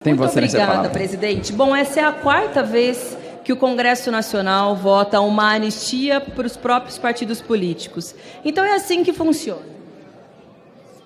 Muito obrigada, presidente. Bom, essa é a quarta vez que o Congresso Nacional vota uma anistia para os próprios partidos políticos. Então é assim que funciona.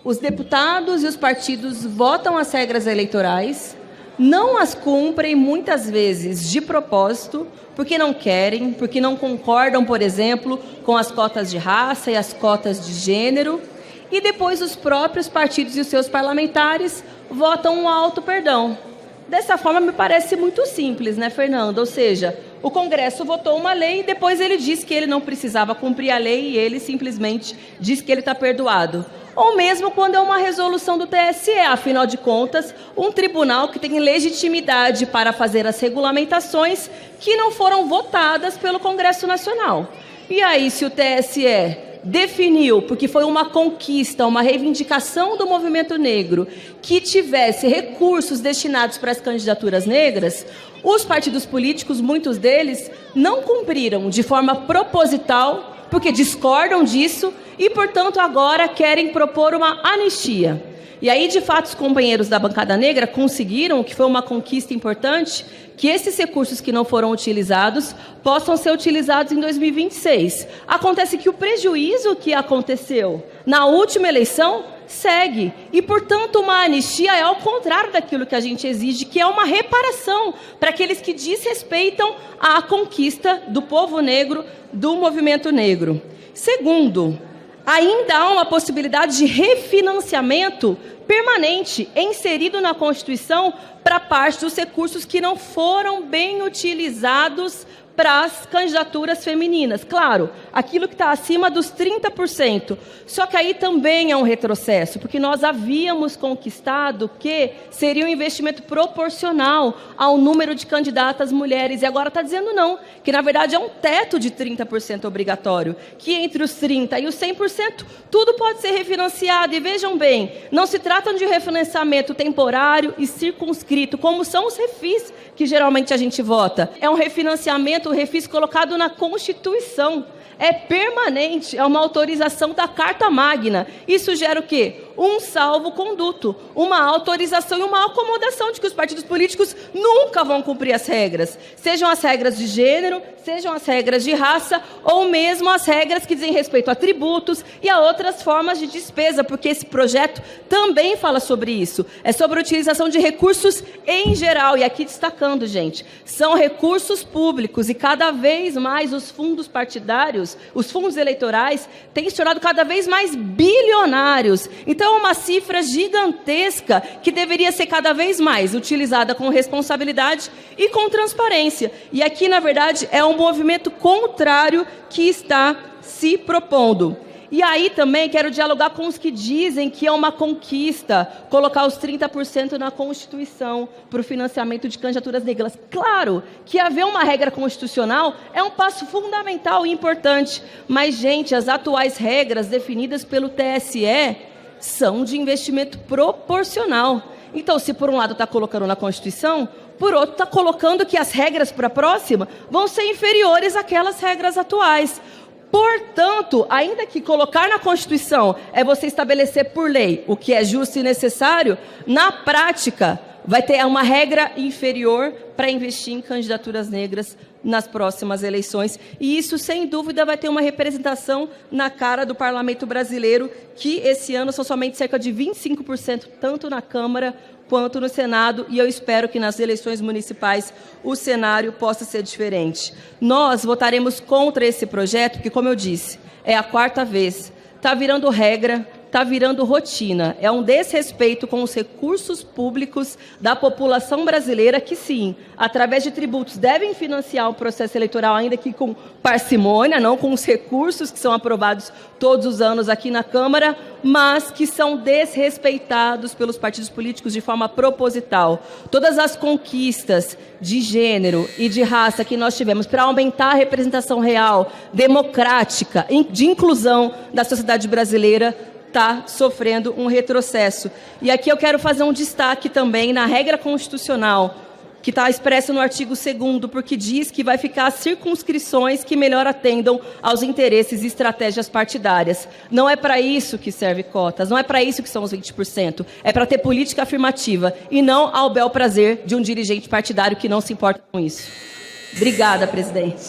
Os deputados e os partidos votam as regras eleitorais, não as cumprem muitas vezes de propósito, porque não querem, porque não concordam, por exemplo, com as cotas de raça e as cotas de gênero, e depois os próprios partidos e os seus parlamentares votam um alto perdão. Dessa forma, me parece muito simples, né, Fernando? Ou seja, o Congresso votou uma lei e depois ele disse que ele não precisava cumprir a lei e ele simplesmente diz que ele está perdoado. Ou mesmo quando é uma resolução do TSE, afinal de contas, um tribunal que tem legitimidade para fazer as regulamentações que não foram votadas pelo Congresso Nacional. E aí, se o TSE definiu, porque foi uma conquista, uma reivindicação do movimento negro, que tivesse recursos destinados para as candidaturas negras, os partidos políticos, muitos deles, não cumpriram de forma proposital, porque discordam disso e, portanto, agora querem propor uma anistia. E aí, de fato, os companheiros da bancada negra conseguiram, que foi uma conquista importante, que esses recursos que não foram utilizados possam ser utilizados em 2026. Acontece que o prejuízo que aconteceu na última eleição segue. E, portanto, uma anistia é ao contrário daquilo que a gente exige, que é uma reparação para aqueles que desrespeitam a conquista do povo negro, do movimento negro. Segundo, ainda há uma possibilidade de refinanciamento permanente inserido na Constituição para parte dos recursos que não foram bem utilizados para as candidaturas femininas. Claro, aquilo que está acima dos 30%. Só que aí também é um retrocesso, porque nós havíamos conquistado que seria um investimento proporcional ao número de candidatas mulheres. E agora está dizendo não, que na verdade é um teto de 30% obrigatório, que entre os 30% e os 100%, tudo pode ser refinanciado. E vejam bem, não se trata de refinanciamento temporário e circunscrito, como são os refis que geralmente a gente vota. É um refinanciamento, o refis colocado na Constituição. É permanente, é uma autorização da Carta Magna. Isso gera o quê? Um salvo-conduto, uma autorização e uma acomodação de que os partidos políticos nunca vão cumprir as regras. Sejam as regras de gênero, sejam as regras de raça, ou mesmo as regras que dizem respeito a tributos e a outras formas de despesa, porque esse projeto também fala sobre isso. É sobre a utilização de recursos em geral. E aqui destacando, gente, são recursos públicos e cada vez mais os fundos partidários, os fundos eleitorais, têm se tornado cada vez mais bilionários. Então, é uma cifra gigantesca que deveria ser cada vez mais utilizada com responsabilidade e com transparência. E aqui, na verdade, é um movimento contrário que está se propondo. E aí também quero dialogar com os que dizem que é uma conquista colocar os 30% na Constituição para o financiamento de candidaturas negras. Claro que haver uma regra constitucional é um passo fundamental e importante, mas, gente, as atuais regras definidas pelo TSE são de investimento proporcional. Então, se por um lado está colocando na Constituição, por outro está colocando que as regras para a próxima vão ser inferiores àquelas regras atuais. Portanto, ainda que colocar na Constituição é você estabelecer por lei o que é justo e necessário, na prática vai ter uma regra inferior para investir em candidaturas negras nas próximas eleições. E isso, sem dúvida, vai ter uma representação na cara do Parlamento brasileiro, que esse ano são somente cerca de 25%, tanto na Câmara quanto no Senado, e eu espero que nas eleições municipais o cenário possa ser diferente. Nós votaremos contra esse projeto, porque, como eu disse, é a quarta vez. Está virando regra, está virando rotina. É um desrespeito com os recursos públicos da população brasileira que, sim, através de tributos, devem financiar o processo eleitoral, ainda que com parcimônia, não com os recursos que são aprovados todos os anos aqui na Câmara, mas que são desrespeitados pelos partidos políticos de forma proposital. Todas as conquistas de gênero e de raça que nós tivemos para aumentar a representação real, democrática, de inclusão da sociedade brasileira, está sofrendo um retrocesso. E aqui eu quero fazer um destaque também na regra constitucional que está expresso no artigo 2º, porque diz que vai ficar circunscrições que melhor atendam aos interesses e estratégias partidárias. Não é para isso que serve cotas, não é para isso que são os 20%. É para ter política afirmativa e não ao bel prazer de um dirigente partidário que não se importa com isso. Obrigada, presidente.